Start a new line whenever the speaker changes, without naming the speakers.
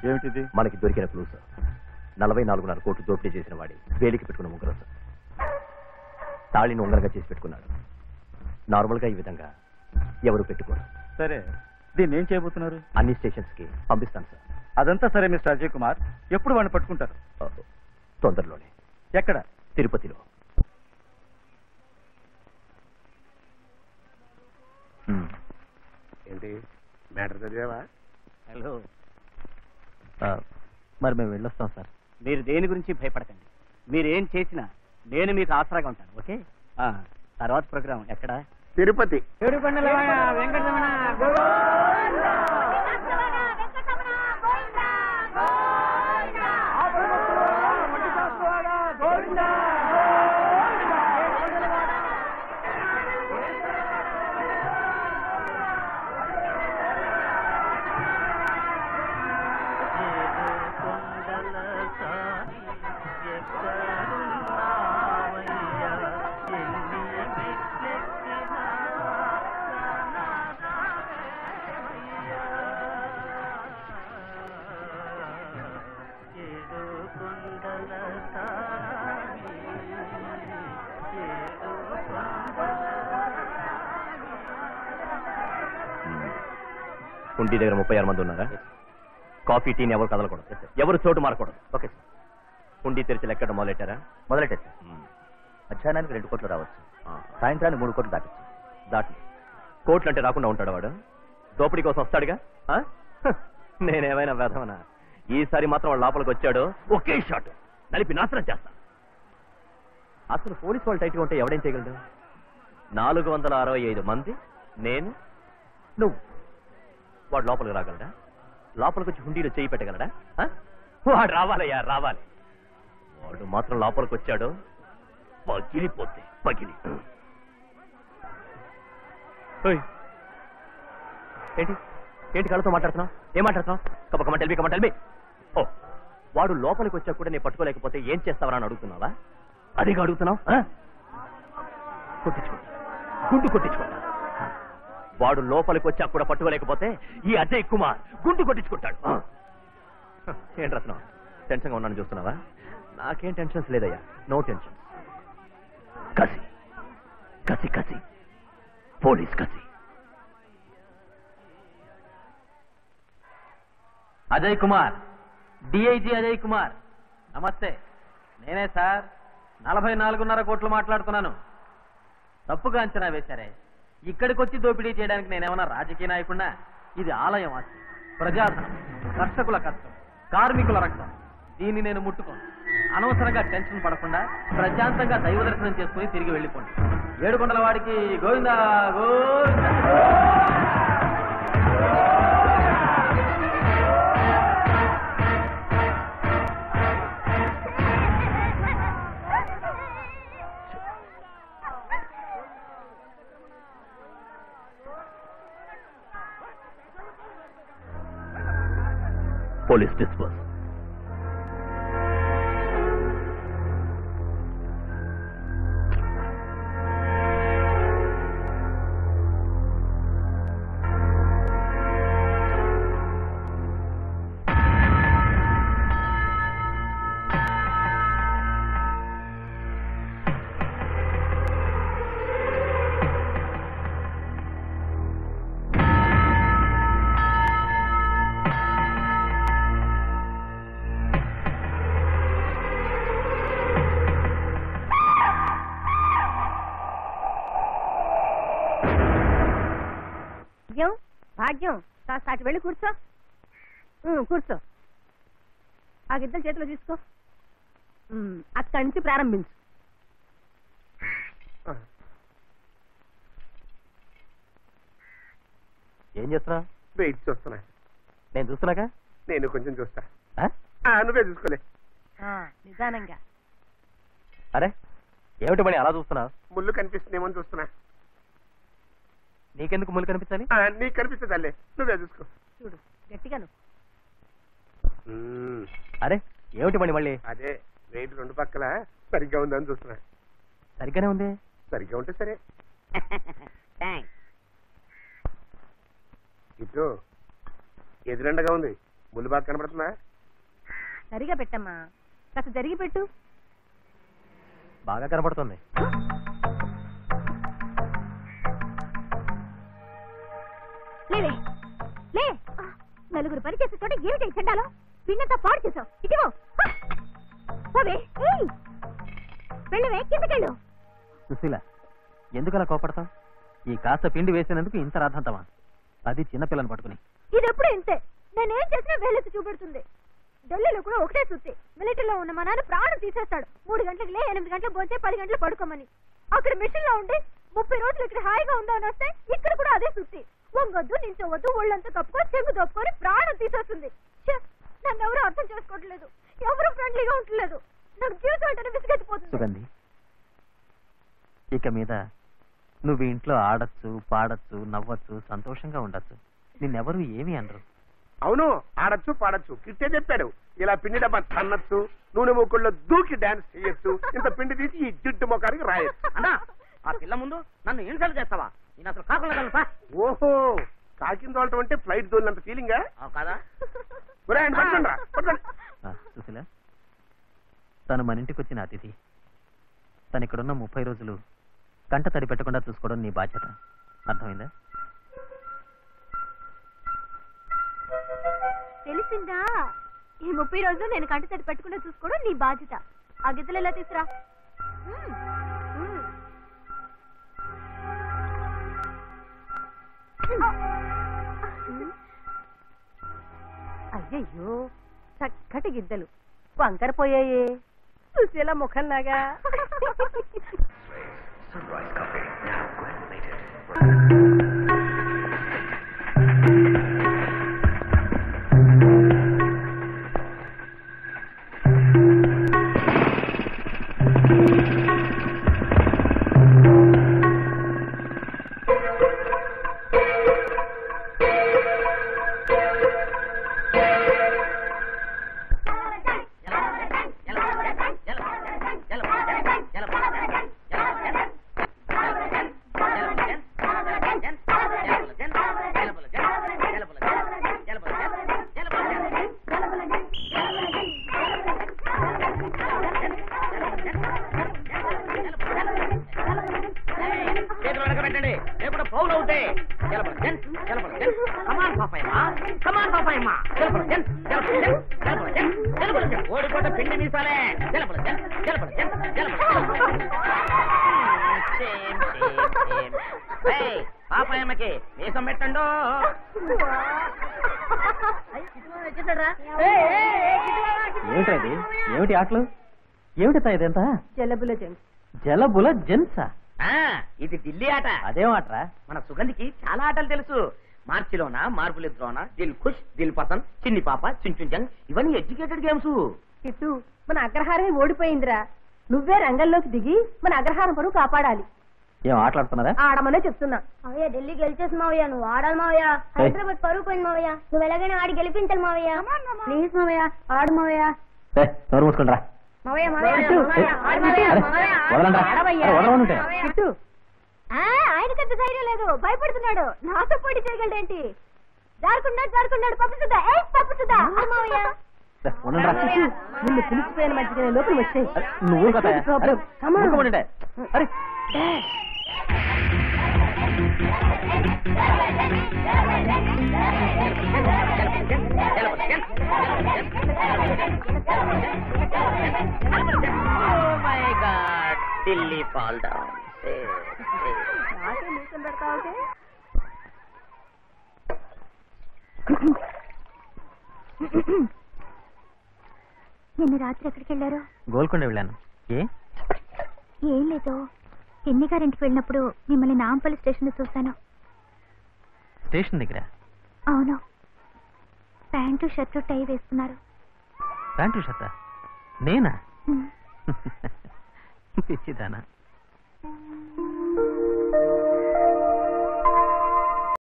ఏమిటిది?
మనకి దొరికిన క్లూ సార్. 44.5 కోట్లు దోపిడీ చేసిన వాడి వేలికి పెట్టుకున్న ఉంగరం సార్. తాళిని ఉంగరంగా చేసి పెట్టుకున్నాడు. నార్మల్గా ఈ విధంగా ఎవరు పెట్టుకోరు.
సరే, దీన్ని ఏం చేయబోతున్నారు?
అన్ని స్టేషన్స్ కి పంపిస్తాను సార్.
అదంతా సరే మిస్టర్ అజయ్ కుమార్, ఎప్పుడు వాడిని పట్టుకుంటారు?
తొందరలోనే.
ఎక్కడ?
తిరుపతిలో.
ఏంటి మ్యాటర్ చదివావా?
హలో, మరి మేము వెళ్ళొస్తాం సార్.
మీరు దేని గురించి భయపడకండి. మీరు ఏం చేసినా నేను మీకు ఆసరాగా ఉంటాను. ఓకే? తర్వాత ప్రోగ్రాం ఎక్కడ?
తిరుపతి.
కుంటి దగ్గర 36 మంది ఉన్నారా? కాఫీ టీని ఎవరు కదలకూడదు, ఎవరు చోటు మారకూడదు. Okay sir. కుండి తెరిచి లెక్కడం మొదలెట్టారా? మొదలెట్టారు సార్. మధ్యాహ్నానికి 2 కోట్లు రావచ్చు, సాయంత్రానికి 3 కోట్లు దాటి కోట్లు అంటే రాకుండా ఉంటాడు వాడు. దోపిడీ కోసం వస్తాడుగా. నేనేమైనా వెధవనా? ఈసారి మాత్రం వాడు లోపలికి వచ్చాడు, ఒకే షాట్ నలిపి నాశనం చేస్తా. అసలు పోలీసు వాళ్ళు టైట్గా ఉంటే ఎవడేం చేయగలడు? 465 మంది, నేను, నువ్వు. వాడు లోపలికి రాగలడా? లోపలికి వచ్చి హుండీలో చేయి పెట్టగలడా? వాడు రావాలయ్యా, రావాలి. వాడు మాత్రం లోపలికి వచ్చాడు, పగిలిపోతే పగిలి. ఏంటి ఏంటి కళ్ళతో మాట్లాడుతున్నావు? ఏం మాట్లాడుతున్నావు? కమంటల్బి. ఓ, వాడు లోపలికి వచ్చా కూడా నేను పట్టుకోలేకపోతే ఏం చేస్తావరా అని అడుగుతున్నావా? అదిగా అడుగుతున్నావు? కొట్టించుకుంటా, గుండు కొట్టించుకుంటా. వాడు లోపలికి వచ్చా కూడా పట్టుకోలేకపోతే ఈ అజయ్ కుమార్ గుండు కొట్టించుకుంటాడు. ఏం రత్నం, టెన్షన్గా ఉన్నాను చూస్తున్నావా? నాకేం టెన్షన్స్ లేదయ్యా, నో టెన్షన్. కసి కసి కసి, పోలీస్ కసి.
అజయ్ కుమార్, డిఐజీ అజయ్ కుమార్. నమస్తే, నేనే సార్. 44.5 కోట్లు మాట్లాడుతున్నాను. తప్పుగా అంచనా వేశారే. ఇక్కడికి వచ్చి దోపిడీ చేయడానికి నేనేమన్నా రాజకీయ నాయకుడినా? ఇది ఆలయం ఆస్తి, ప్రజాధనం, కర్షకుల కష్టం, కార్మికుల రక్తం. దీన్ని నేను ముట్టుకోను. అనవసరంగా టెన్షన్ పడకుండా ప్రశాంతంగా దైవ దర్శనం చేసుకుని తిరిగి వెళ్ళిపోండి. 7 కొండల వాడికి గోవిందా గోవిందా.
Police disperse.
భాగ్యం, కాస్త అటు వెళ్ళి కూర్చో. కూర్చో. ఆ గిద్దలు చేతిలో తీసుకో. అక్కడి నుంచి ప్రారంభించు.
ఏం చేస్తున్నా?
వెయిట్ చూస్తున్నా.
నేను చూస్తున్నాగా.
నేను కొంచెం చూస్తా. నువ్వే చూసుకోలే.
నిదానంగా.
అరే ఏమిటి పని అలా చూస్తున్నా?
ముళ్ళు కనిపిస్తుందేమో అని చూస్తున్నా.
నీకెందుకు ముళ్ళు కనిపించాలి?
నీకు కనిపిస్తుందల్లే, నువ్వే చూసుకో.
చూడు గట్టిగా.
అరే ఏమిటి పని మళ్ళీ?
అదే వెయిట్ 2 పక్కల సరిగ్గా ఉందని చూస్తున్నా.
సరిగ్గానే ఉంది.
సరిగ్గా ఉంటే సరే. ఇటు ఎదురెండగా ఉంది, ముళ్ళు బాగా కనబడుతుందా?
సరిగా పెట్టమ్మా, కాస్త జరిగి పెట్టు.
బాగా కనబడుతుంది.
లేవే లే, నలుగురు పని చేసే చోట ఏమిటి చెండాలో? పిన్నంతా పాడు చేసావు. ఇదిగో పోవే, వెళ్ళవే, కిందకెళ్ళు.
సుశీల, ఎందుకు అలా కోపడతావు? ఈ కాస్త పిండి వేసినందుకు ఇంత రాద్ధాంతమా? అది చిన్నపిల్లని పట్టుకుని.
ఇది ఎప్పుడు ఇంతే, నేనేం చేసినా వేలెత్తి చూపెడుతుంది. ఢిల్లీలో కూడా ఒకటే సుత్తి. మిలిటరీలో ఉన్న మా నాన్న ప్రాణం తీసేస్తాడు. 3 గంటలకు లే, 8 గంటలకు పోతే 10 గంటలు పడుకోమని. అక్కడ మిషన్ లో ఉండి 30 రోజులు ఇక్కడ హాయిగా ఉందామని వస్తే ఇక్కడ కూడా అదే సుత్తి. వంగొద్దు, నించవద్దు, ఒళ్ళంతా కప్పుకొని చెంగు దొప్పుకొని ప్రాణం తీసేస్తుంది. నన్ను ఎవరు అర్థం చేసుకోవట్లేదు, ఎవరు ఫ్రెండ్లీగా ఉండలేదు. నాకు జీవితం అంటేనే విసిగెత్తిపోతుంది.
సుగంధి, ఇక మీద నువ్వు ఇంట్లో ఆడచ్చు, పాడచ్చు, నవ్వచ్చు, సంతోషంగా ఉండొచ్చు. నిన్నెవరు ఏమీ అనరు.
అవును, ఆడచ్చు పాడచ్చు. కిట్టే చెప్పాడు, ఇలా పిండి డబ్బా తన్నచ్చు, నూనె మూకుల్లో దూకి డాన్స్ చేయొచ్చు, ఇంత పిండి తీసి ఈ జిడ్డు మొఖానికి రాయొచ్చు.
అన్నా, ఆ పిల్ల ముందు నన్ను ఇన్సల్ట్ చేస్తావా? నేను అసలు కాకుండా కలుసా?
ఓహో, కాకిన తోలటం అంటే ఫ్లైట్ దోలినంత ఫీలింగా
కాదా?
సుశీల, తను మన ఇంటికి వచ్చిన అతిథి. తను ఇక్కడున్న 30 రోజులు కంట తడి పెట్టకుండా చూసుకోవడం నీ బాధ్యత. అర్థమైందా?
తెలిసిందా? ఈ 30 రోజులు నేను కంటి తడి పెట్టుకుని చూసుకోవడం నీ బాధ్యత. ఆ గిద్దలు ఎలా తీసురా? అయ్యయ్యో, చక్కటి గిద్దలు వంకర పోయాయే, సుశీల ముఖంలాగా.
ఓడిపోతే పిండి మీసాలే. పాపాయమ్మకి మీసం పెట్టండు.
ఏమిటది? ఏమిటి ఆటలు? ఏమిటి ఇదంతా?
జలబుల జంక్.
జలబుల జెంట్సా?
ఇది ఢిల్లీ ఆట.
అదేం ఆటరా?
మన సుగంధికి చాలా ఆటలు తెలుసు. మార్చిలోన, మార్బులిద్రోన, దిల్ ఖుష్, దిల్ పతన్, చిన్ని పాప, చించుంచంగ్, ఇవన్నీ ఎడ్యుకేటెడ్ గేమ్స్.
కిట్టు, మన అగ్రహారమే ఓడిపోయిందిరా. నువ్వే రంగంలోకి దిగి మన అగ్రహారం పరువు కాపాడాలి.
ఏం ఆటలాడుతున్నారా?
ఆడమనే చెప్తున్నా.
మావయ్య, ఢిల్లీ గెలిచేసి మావయ్య, నువ్వు ఆడాలి మావయ్య. హైదరాబాద్ పరువు పోయింది మావయ్య, నువ్వు ఎలాగైనా ఆడి గెలిపించాలి మావయ్య. ప్లీజ్ మావయ్య, ఆడు మావయ్య.
నోరు మూసుకుంటారా?
మావయ్య మావయ్య
కిట్టు,
మావయ్య, ఆడు మావయ్య, మావయ్య,
వదలండ్రా.
ఆడవయ్యా.
వదలమనుంటే.
కిట్టు, ఆయనకంత ధైర్యం లేదు, భయపడుతున్నాడు. నాతో పోటీ చేయగలడేంటి? జారుకున్నాడు. పప్పుతుందా? పప్పుతుందా? మావయ్య,
ఉండండిరా.
నిన్ను పిలిచిపోయిన మధ్యగా లోపల వచ్చాయి.
నువ్వు కదా
ప్రాబ్లం.
అరే
ఢిల్లీ ఫాల్ డౌన్.
నాకే మీసం పెడతావుటే.
నిన్న రాత్రి ఎక్కడికి వెళ్ళారు?
గోల్కొండ వెళ్ళాను.
ఏం లేదు, ఎన్ని గారింటికి వెళ్ళినప్పుడు మిమ్మల్ని నాంపల్లి స్టేషన్ లో చూశాను.
స్టేషన్ దగ్గర?
అవును, ప్యాంటు షర్టు టై వేసుకున్నారు.
ప్యాంటు షర్టా? నేనా?
ఉమ్.
పిచ్చిదానా?